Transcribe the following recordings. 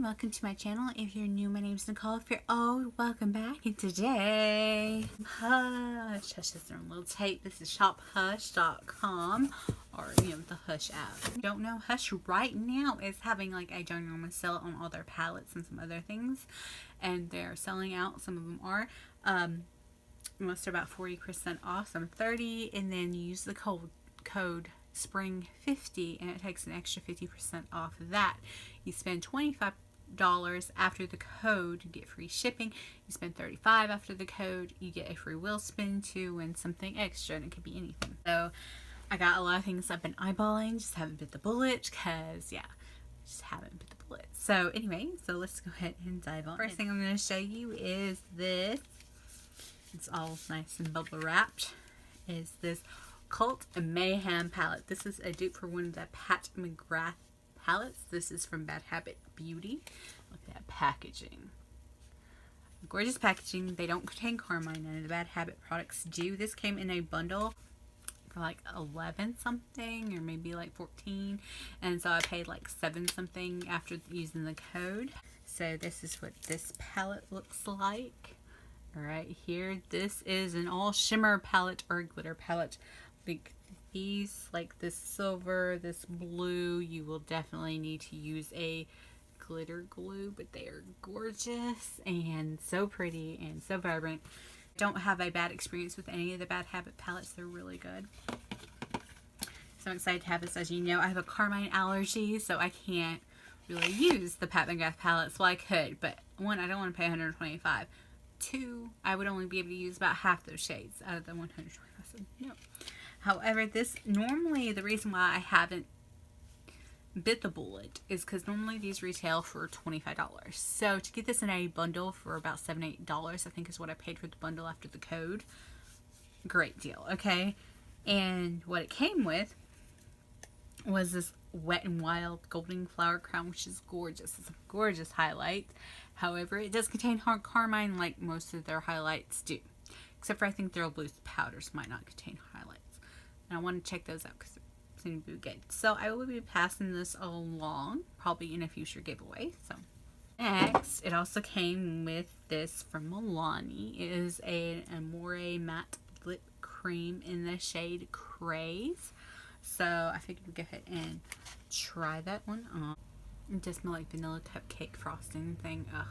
Welcome to my channel. If you're new, my name is Nicole. If you're old, welcome back. And today, Hush is their little tape. This is shophush.com, or the Hush app. If you don't know, Hush right now is having like a ginormous sale on all their palettes and some other things, and they're selling out. Some of them are most are about 40% off, some 30%, and then you use the code SPRING50 and it takes an extra 50% off of that. You spend $25 after the code, you get free shipping. You spend $35 after the code, you get a free wheel spin to win something extra, and it could be anything. So I got a lot of things I've been eyeballing, just haven't bit the bullet, because just haven't bit the bullet. So anyway, so let's go ahead and dive on. First thing I'm going to show you is this. It's all nice and bubble wrapped. Is this Cult Mayhem palette. This is a dupe for one of the Pat McGrath palettes. This is from Bad Habit Beauty. Look at that packaging. Gorgeous packaging. They don't contain carmine. None of the Bad Habit products do. This came in a bundle for like 11 something, or maybe like 14, and so I paid like 7 something after using the code. So this is what this palette looks like right here. This is an all shimmer palette or glitter palette. These, like this silver, this blue, you will definitely need to use a glitter glue, but they are gorgeous and so pretty and so vibrant. Don't have a bad experience with any of the Bad Habit palettes. They're really good. So I'm excited to have this. As you know, I have a carmine allergy, so I can't really use the Pat McGrath palettes. Well, I could, but one, I don't want to pay $125. Two, I would only be able to use about half those shades out of the $125. So no. However, this normally, the reason why I haven't bit the bullet is because normally these retail for $25. So to get this in a bundle for about $7-8, I think is what I paid for the bundle after the code. Great deal, okay? And what it came with was this Wet n Wild Golden Flower Crown, which is gorgeous. It's a gorgeous highlight. However, it does contain hard carmine like most of their highlights do. Except for I think their loose powders might not contain highlights. And I want to check those out because they seem to be good. So I will be passing this along, probably in a future giveaway. So next, it also came with this from Milani. It is an Amore Matte Lip Cream in the shade Craze. So I figured we'd go ahead and try that one on. It does smell like vanilla cupcake frosting thing. Ugh.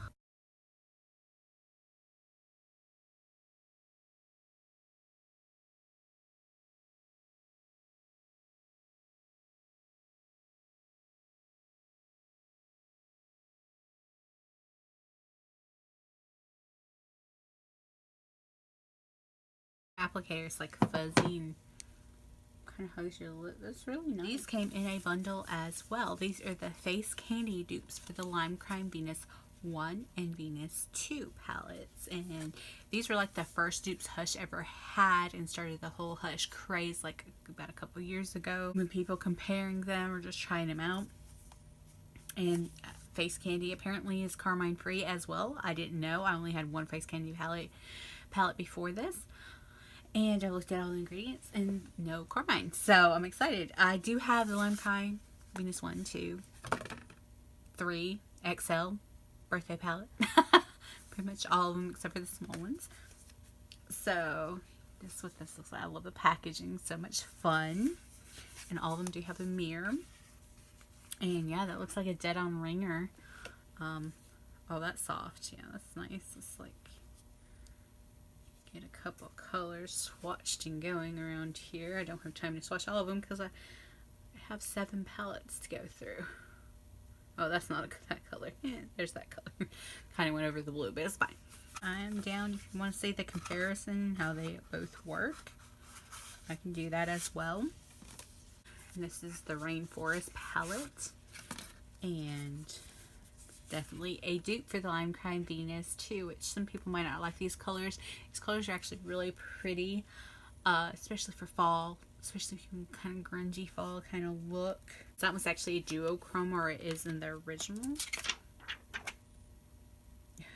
Applicator is like fuzzy and kind of hugs your lip. That's really nice. These came in a bundle as well. These are the Face Candy dupes for the Lime Crime Venus 1 and Venus 2 palettes, and these were like the first dupes Hush ever had and started the whole Hush craze like about a couple years ago when people comparing them or just trying them out. And Face Candy apparently is carmine free as well. I didn't know. I only had one Face Candy palette before this. And I looked at all the ingredients and no carmine. So I'm excited. I do have the Lime Crime Venus 1, 2, 3 XL birthday palette. Pretty much all of them except for the small ones. So this is what this looks like. I love the packaging. So much fun. And all of them do have a mirror. And yeah, that looks like a dead-on ringer. Oh, that's soft. Yeah, that's nice. It's like get a couple colors swatched and going around here. I don't have time to swatch all of them because I have 7 palettes to go through. Oh, that's not that color. Yeah, there's that color. Kind of went over the blue, but it's fine. I am down if you want to see the comparison, how they both work. I can do that as well. And this is the Rainforest palette. And definitely a dupe for the Lime Crime Venus too, which some people might not like these colors. These colors are actually really pretty, especially for fall, especially if you kind of grungy fall kind of look. So that was actually a duochrome, or it is in the original.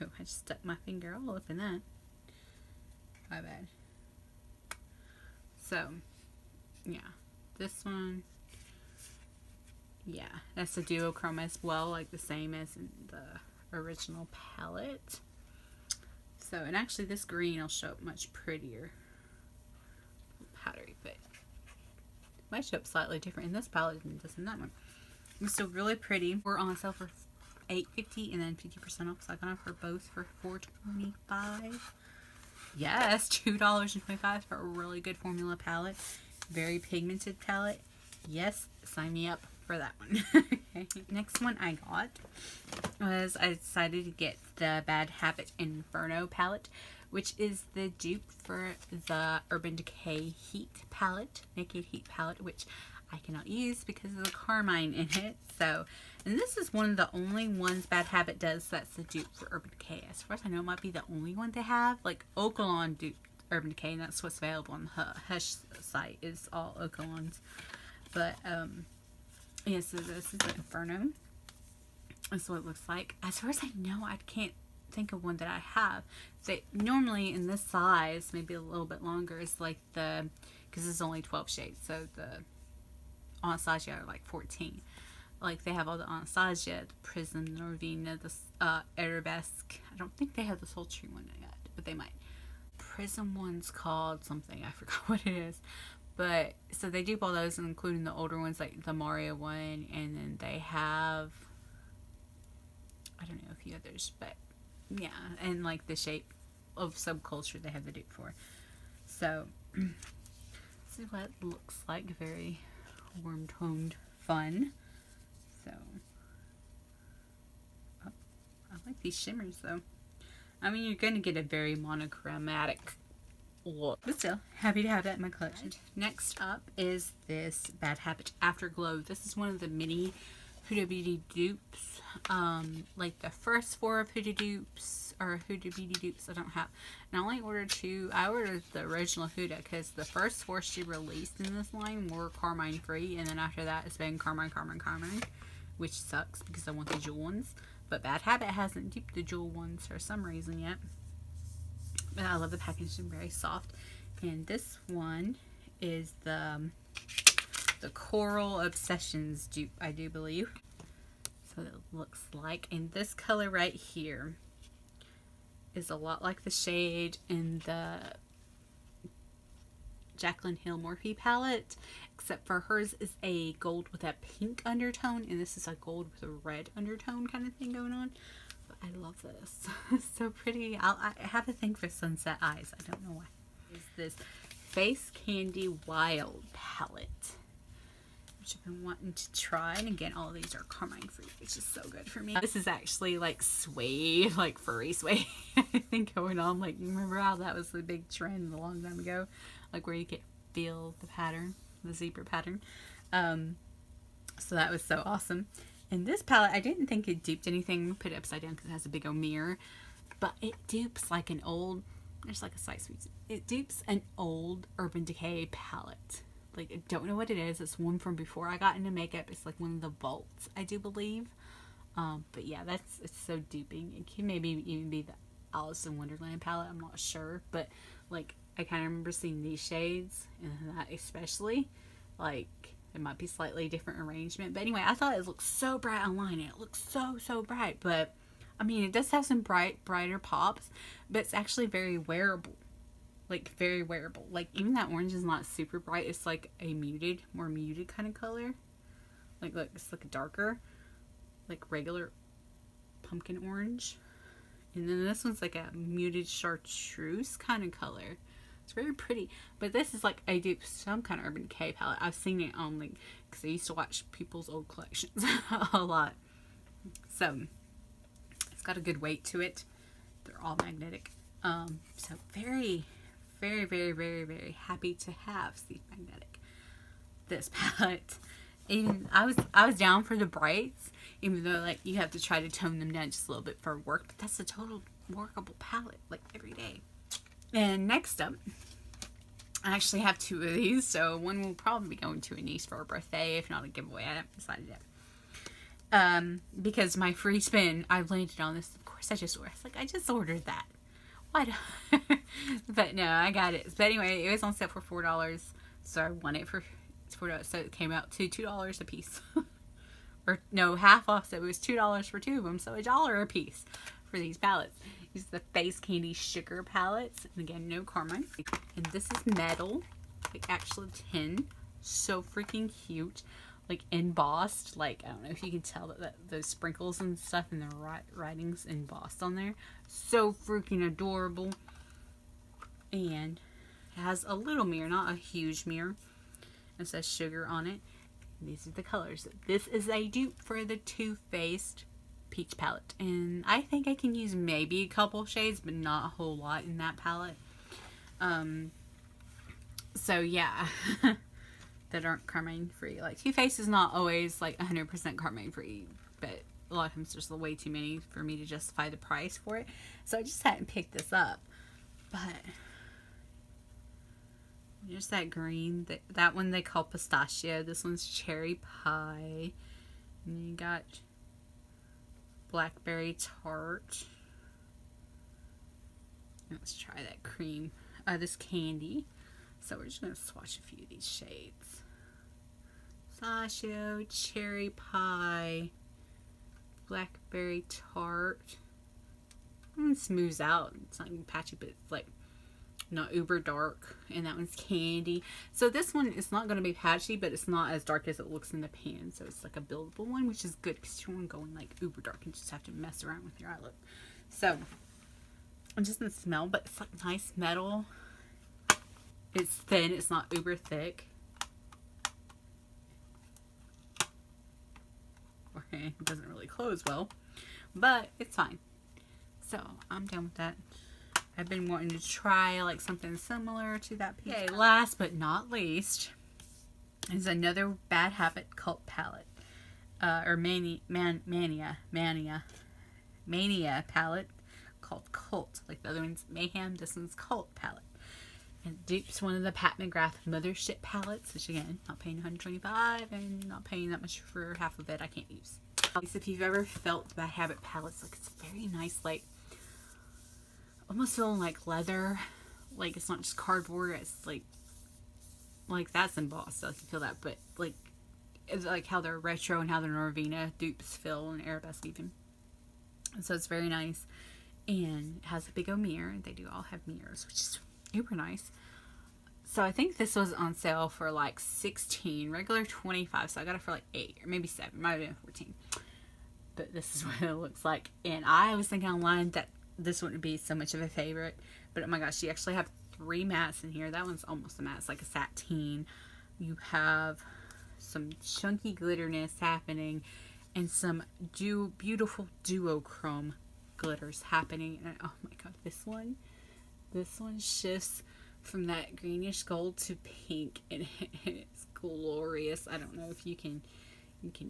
Oh, I just stuck my finger all up in that. My bad. So, yeah, this one, yeah, that's a duochrome as well, like the same as in the original palette. So, and actually this green will show up much prettier, powdery, but it might show up slightly different in this palette than it does in that one. It's still really pretty. We're on sale for $8.50 and then 50% off, so I got them for both for $4.25. Yes, $2.25 for a really good formula palette. Very pigmented palette. Yes, sign me up for that one. Okay. Next one I got was, I decided to get the Bad Habit Inferno palette, which is the dupe for the Urban Decay Heat palette, Naked Heat palette, which I cannot use because of the carmine in it. So, and this is one of the only ones Bad Habit does that's the dupe for Urban Decay. As far as I know, it might be the only one they have. Like Okalon dupe Urban Decay, and that's what's available on the Hush site, is all Okalons. But yeah, so this is the Inferno. That's what it looks like. As far as I know, I can't think of one that I have. So normally in this size, maybe a little bit longer, is like the, because it's only 12 shades, so the Anastasia are like 14. Like they have all the Anastasia, the Prism, the Norvina, the Arabesque. I don't think they have the sultry one yet, but they might. Prism one's called something, I forgot what it is. But so they dupe all those, including the older ones like the Mario one, and then they have, I don't know, a few others, but yeah, and like the shape of Subculture they have the dupe for. So this is what it looks like. Very warm toned fun. So oh, I like these shimmers though. I mean, you're gonna get a very monochromatic look, but still happy to have that in my collection. Next up is this Bad Habit Afterglow. This is one of the mini Huda Beauty dupes. Like the first 4 of Huda dupes, or Huda Beauty dupes, I don't have. And I only ordered 2. I ordered the original Huda because the first 4 she released in this line were carmine free, and then after that it's been carmine, which sucks because I want the jewel ones. But Bad Habit hasn't duped the jewel ones for some reason yet. But I love the packaging, very soft. And this one is the Coral Obsessions dupe, I do believe. So it looks like. And this color right here is a lot like the shade in the Jaclyn Hill Morphe palette, except for hers is a gold with a pink undertone, and this is a gold with a red undertone kind of thing going on. But I love this. It's so pretty. I have a thing for sunset eyes. I don't know why. Is this Face Candy Wild palette, which I've been wanting to try. And again, all of these are carmine free, which is so good for me. This is actually like suede, like furry suede, I think, going on. Like, remember how that was the big trend a long time ago? Like where you could feel the pattern, the zebra pattern. So that was so awesome. And this palette, I didn't think it duped anything. Put it upside down because it has a big old mirror. But it dupes like an old, there's like a slice. It dupes an old Urban Decay palette. Like, I don't know what it is. It's one from before I got into makeup. It's like one of the vaults, I do believe. But yeah, it's so duping. It can maybe even be the Alice in Wonderland palette. I'm not sure. But like, I kind of remember seeing these shades, and that especially. Like, it might be slightly different arrangement. But anyway, I thought it looked so bright online. And it looks so bright. But, I mean, it does have some brighter pops. But it's actually very wearable. Like, very wearable. Like, even that orange is not super bright. It's like a more muted kind of color. Like, look, it's like darker. Like regular pumpkin orange. And then this one's like a muted chartreuse kind of color. It's very pretty. But this is like a dupe some kind of Urban Decay palette. I've seen it on, like, because I used to watch people's old collections a lot. So, it's got a good weight to it. They're all magnetic. So very happy to have Steve Magnetic. This palette. Even I was down for the brights, even though like you have to try to tone them down just a little bit for work, but that's a total workable palette like every day. And next up, I actually have 2 of these, so one will probably be going to a niece for her birthday, if not a giveaway. I haven't decided yet. Because my free spin, I landed on this. Of course, I just ordered that. Why? But no, I got it. But anyway, it was on sale for $4, so I won it for $4. So it came out to $2 a piece, or no, half off. So it was $2 for 2 of them, so $1 a piece for these palettes. These are the Face Candy Sugar palettes, and again, no carmine. And this is metal, like actual tin. So freaking cute. Like embossed, like I don't know if you can tell that those sprinkles and stuff and the writings embossed on there. So freaking adorable. And it has a little mirror, not a huge mirror. It says sugar on it. And these are the colors. This is a dupe for the Too Faced Peach palette, and I think I can use maybe a couple shades, but not a whole lot in that palette. So yeah. That aren't carmine free. Like Too Faced is not always like 100% carmine free, but a lot of times there's way too many for me to justify the price for it. So I just hadn't picked this up. But there's that green. That one they call pistachio. This one's cherry pie. And you got blackberry tart. Let's try that cream. This candy. So we're just going to swatch a few of these shades. Pistachio, cherry pie, blackberry tart. It smooths out. It's not even patchy, but it's like not uber dark. And that one's candy. So this one is not going to be patchy, but it's not as dark as it looks in the pan. So it's like a buildable one, which is good because you don't want to go in like uber dark and just have to mess around with your eye look. So it doesn't smell, but it's like nice metal. It's thin. It's not uber thick. Okay, it doesn't really close well, but it's fine. So I'm done with that. I've been wanting to try like something similar to that piece. Okay, last but not least is another Bad Habit cult palette, or mania palette called Cult. Like the other one's Mayhem. This one's Cult palette. And dupes one of the Pat McGrath Mothership palettes, which again, not paying $125 and not paying that much for half of it I can't use. If you've ever felt Bad Habit palettes, like it's very nice, like almost feeling like leather, like it's not just cardboard, it's like that's embossed, so I can feel that, but like it's like how they're retro and how the Norvina dupes feel, and Arabesque even. And so it's very nice, and it has a big old mirror. They do all have mirrors, which is super nice. So I think this was on sale for like $16, regular $25, so I got it for like $8 or maybe $7, might have been $14. But this is what it looks like, and I was thinking online that this wouldn't be so much of a favorite, but oh my gosh, you actually have 3 mattes in here. That one's almost a matte. It's like a sateen. You have some chunky glitterness happening and some beautiful duochrome glitters happening. And oh my god, this one shifts from that greenish gold to pink, and it's glorious. I don't know if you can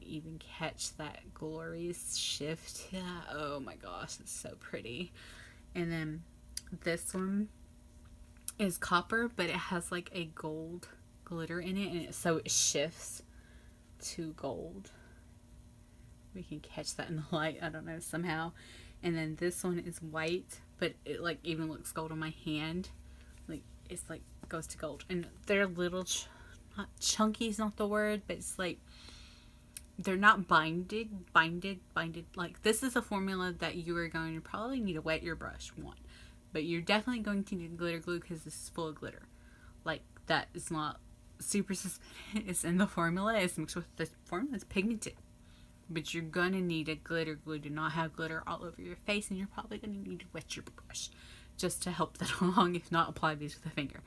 even catch that glorious shift. Yeah, oh my gosh, it's so pretty. And then this one is copper, but it has like a gold glitter in it, and so it shifts to gold. We can catch that in the light, I don't know, somehow. And then this one is white, but it like even looks gold on my hand. Like it's like goes to gold, and they're little not chunky is not the word, but it's like they're not binded. Like this is a formula that you are going to probably need to wet your brush one, but you're definitely going to need glitter glue because this is full of glitter. Like that is not super suspended. It's in the formula. It's mixed with the formula. It's pigmented. But you're gonna need a glitter glue to not have glitter all over your face, and you're probably gonna need to wet your brush just to help that along, if not apply these with a finger.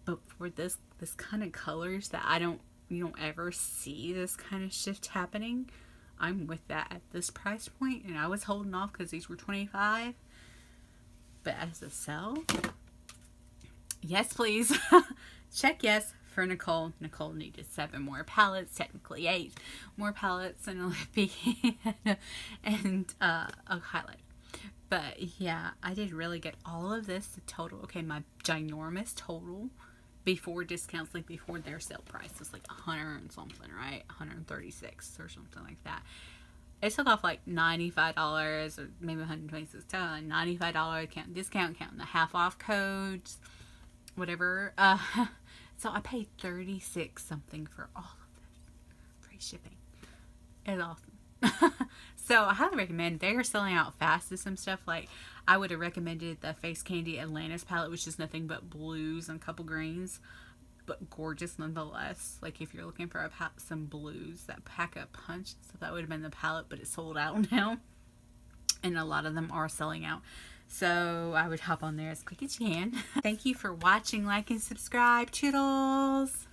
But for this kind of colors that you don't ever see this kind of shift happening, I'm with that at this price point, and I was holding off because these were $25. But as a sell, yes please. Check yes for Nicole. Nicole needed 7 more palettes, technically 8 more palettes, and a lippy and a highlight. But yeah, I did really get all of this. The total, okay, my ginormous total before discounts, like before their sale price, was like 100 and something, right? 136 or something like that. It took off like $95 or maybe $126. $95 discount, counting the half off codes, whatever. So I paid $36 something for all of this. Free shipping. It's awesome. So I highly recommend. They are selling out fast with some stuff. Like, I would have recommended the Face Candy Atlantis palette, which is nothing but blues and a couple greens, but gorgeous nonetheless. Like, if you're looking for some blues that pack a punch, so that would have been the palette, but it's sold out now, and a lot of them are selling out. So I would hop on there as quick as you can. Thank you for watching. Like and subscribe. Toodles!